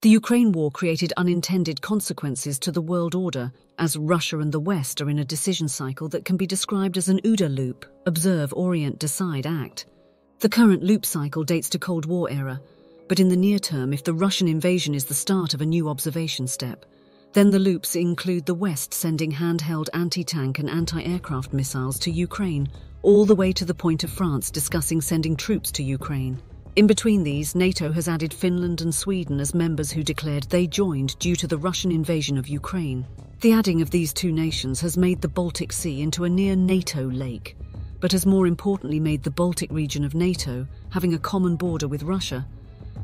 The Ukraine war created unintended consequences to the world order, as Russia and the West are in a decision cycle that can be described as an OODA loop: observe, orient, decide, act. The current loop cycle dates to Cold War era, but in the near term, if the Russian invasion is the start of a new observation step, then the loops include the West sending handheld anti-tank and anti-aircraft missiles to Ukraine, all the way to the point of France discussing sending troops to Ukraine. In between these, NATO has added Finland and Sweden as members who declared they joined due to the Russian invasion of Ukraine. The adding of these two nations has made the Baltic Sea into a near NATO lake, but has more importantly made the Baltic region of NATO, having a common border with Russia,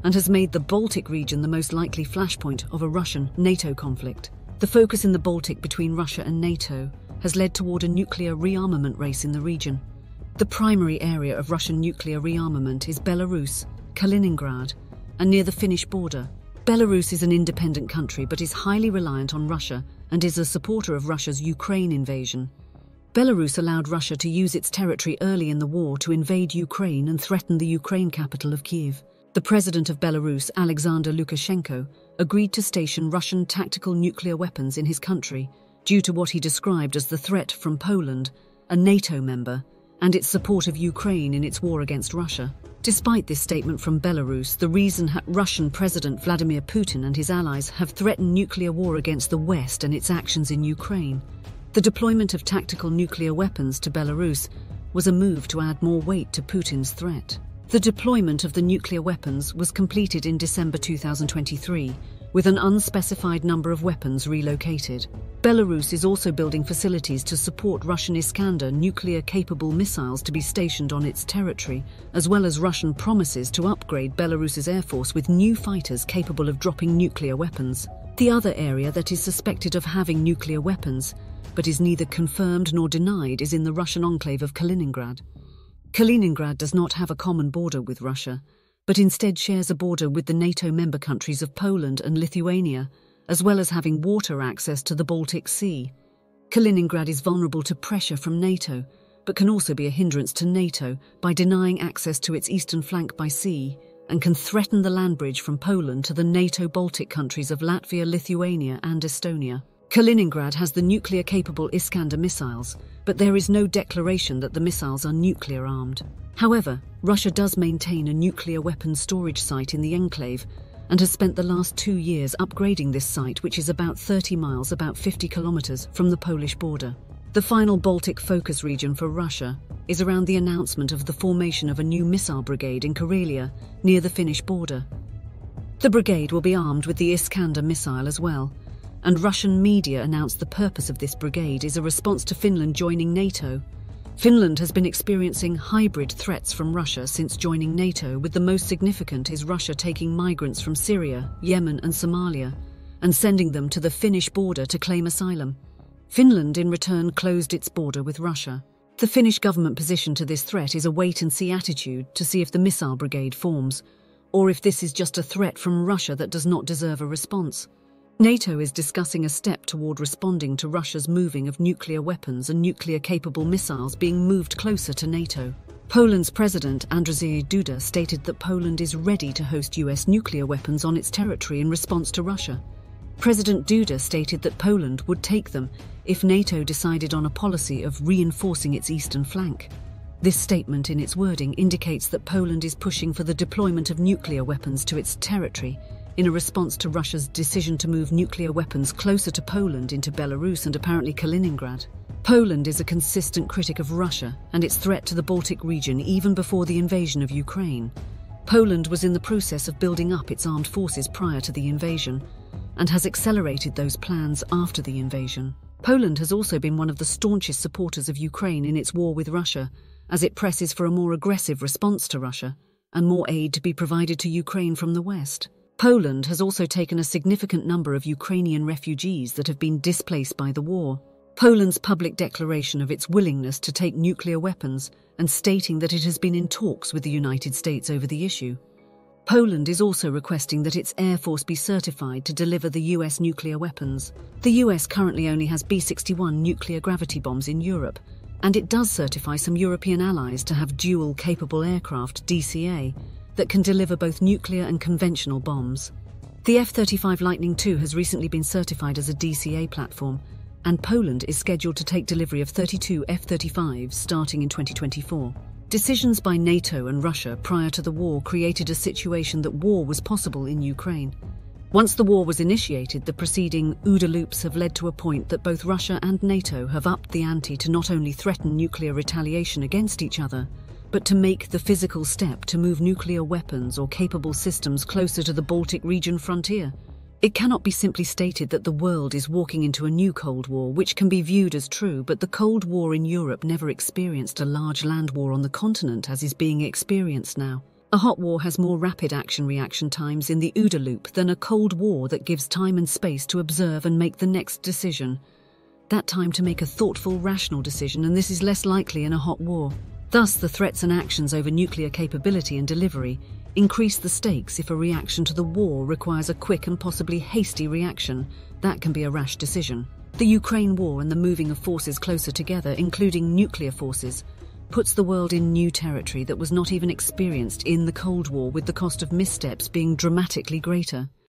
and has made the Baltic region the most likely flashpoint of a Russian-NATO conflict. The focus in the Baltic between Russia and NATO has led toward a nuclear rearmament race in the region. The primary area of Russian nuclear rearmament is Belarus, Kaliningrad, and near the Finnish border. Belarus is an independent country but is highly reliant on Russia and is a supporter of Russia's Ukraine invasion. Belarus allowed Russia to use its territory early in the war to invade Ukraine and threaten the Ukraine capital of Kyiv. The president of Belarus, Alexander Lukashenko, agreed to station Russian tactical nuclear weapons in his country due to what he described as the threat from Poland, a NATO member, and its support of Ukraine in its war against Russia. Despite this statement from Belarus, the reason Russian President Vladimir Putin and his allies have threatened nuclear war against the West and its actions in Ukraine. The deployment of tactical nuclear weapons to Belarus was a move to add more weight to Putin's threat. The deployment of the nuclear weapons was completed in December 2023, with an unspecified number of weapons relocated. Belarus is also building facilities to support Russian Iskander nuclear-capable missiles to be stationed on its territory, as well as Russian promises to upgrade Belarus's air force with new fighters capable of dropping nuclear weapons. The other area that is suspected of having nuclear weapons, but is neither confirmed nor denied, is in the Russian enclave of Kaliningrad. Kaliningrad does not have a common border with Russia, but instead shares a border with the NATO member countries of Poland and Lithuania, as well as having water access to the Baltic Sea. Kaliningrad is vulnerable to pressure from NATO, but can also be a hindrance to NATO by denying access to its eastern flank by sea, and can threaten the land bridge from Poland to the NATO Baltic countries of Latvia, Lithuania and Estonia. Kaliningrad has the nuclear-capable Iskander missiles, but there is no declaration that the missiles are nuclear-armed. However, Russia does maintain a nuclear weapons storage site in the enclave and has spent the last 2 years upgrading this site, which is about 30 miles, about 50 kilometers, from the Polish border. The final Baltic focus region for Russia is around the announcement of the formation of a new missile brigade in Karelia, near the Finnish border. The brigade will be armed with the Iskander missile as well, and Russian media announced the purpose of this brigade is a response to Finland joining NATO. Finland has been experiencing hybrid threats from Russia since joining NATO, with the most significant is Russia taking migrants from Syria, Yemen and Somalia, and sending them to the Finnish border to claim asylum. Finland, in return, closed its border with Russia. The Finnish government position to this threat is a wait-and-see attitude to see if the missile brigade forms, or if this is just a threat from Russia that does not deserve a response. NATO is discussing a step toward responding to Russia's moving of nuclear weapons and nuclear-capable missiles being moved closer to NATO. Poland's President Andrzej Duda stated that Poland is ready to host US nuclear weapons on its territory in response to Russia. President Duda stated that Poland would take them if NATO decided on a policy of reinforcing its eastern flank. This statement in its wording indicates that Poland is pushing for the deployment of nuclear weapons to its territory in a response to Russia's decision to move nuclear weapons closer to Poland into Belarus and apparently Kaliningrad. Poland is a consistent critic of Russia and its threat to the Baltic region even before the invasion of Ukraine. Poland was in the process of building up its armed forces prior to the invasion and has accelerated those plans after the invasion. Poland has also been one of the staunchest supporters of Ukraine in its war with Russia, as it presses for a more aggressive response to Russia and more aid to be provided to Ukraine from the West. Poland has also taken a significant number of Ukrainian refugees that have been displaced by the war. Poland's public declaration of its willingness to take nuclear weapons and stating that it has been in talks with the United States over the issue. Poland is also requesting that its Air Force be certified to deliver the US nuclear weapons. The US currently only has B-61 nuclear gravity bombs in Europe, and it does certify some European allies to have dual-capable aircraft, DCA, that can deliver both nuclear and conventional bombs. The F-35 Lightning II has recently been certified as a DCA platform, and Poland is scheduled to take delivery of 32 F-35s starting in 2024. Decisions by NATO and Russia prior to the war created a situation that war was possible in Ukraine. Once the war was initiated, the preceding OODA loops have led to a point that both Russia and NATO have upped the ante to not only threaten nuclear retaliation against each other, but to make the physical step to move nuclear weapons or capable systems closer to the Baltic region frontier. It cannot be simply stated that the world is walking into a new Cold War, which can be viewed as true, but the Cold War in Europe never experienced a large land war on the continent as is being experienced now. A hot war has more rapid action-reaction times in the OODA loop than a Cold War that gives time and space to observe and make the next decision. That time to make a thoughtful, rational decision, and this is less likely in a hot war. Thus, the threats and actions over nuclear capability and delivery increase the stakes if a reaction to the war requires a quick and possibly hasty reaction. That can be a rash decision. The Ukraine war and the moving of forces closer together, including nuclear forces, puts the world in new territory that was not even experienced in the Cold War, with the cost of missteps being dramatically greater.